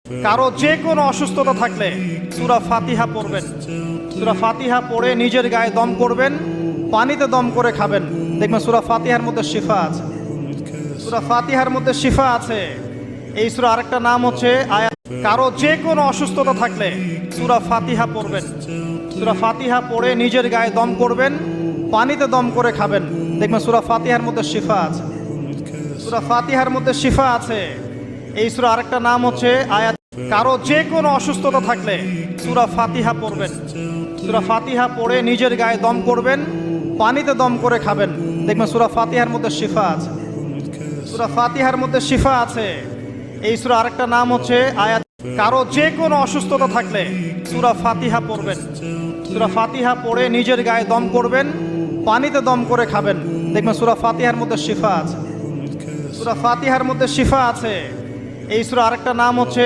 কারো যে কোনো অসুস্থতা থাকলে সূরা ফাতিহা পড়বেন। সূরা ফাতিহা পড়ে নিজের গায়ে দম করবেন, পানিতে দম করে খাবেন। দেখবেন সূরা ফাতিহার মধ্যে শিফা আছে। সূরা ফাতিহার মধ্যে শিফা আছে। এই সূরা আরেকটা নাম হচ্ছে আয়াত। কারো যে কোনো অসুস্থতা থাকলে সূরা ফাতিহা পড়বেন। সূরা ফাতিহা পড়ে নিজের গায়ে দম করবেন, পানিতে দম করে খাবেন। দেখবেন সূরা ফাতিহার মধ্যে শিফা আছে। সূরা ফাতিহার মধ্যে শিফা আছে। এই সূরা আরেকটা নাম হচ্ছে আয়াত। কারো যে কোনো অসুস্থতা থাকলে সূরা ফাতিহা পড়বেন। সূরা ফাতিহা পড়ে নিজের গায়ে দম করবেন, পানিতে দম করে খাবেন। দেখবেন সূরা ফাতিহার মধ্যে শিফা আছে। সূরা ফাতিহার মধ্যে শিফা আছে। এই সূরা আরেকটা নাম হচ্ছে আয়াত। কারো যে কোনো অসুস্থতা থাকলে সূরা ফাতিহা পড়বেন। সূরা ফাতিহা পড়ে নিজের গায়ে দম করবেন, পানিতে দম করে খাবেন। দেখবেন সূরা ফাতিহার মধ্যে শিফা আছে। সূরা ফাতিহার মধ্যে শিফা আছে। এই সূরা আরেকটা নাম হচ্ছে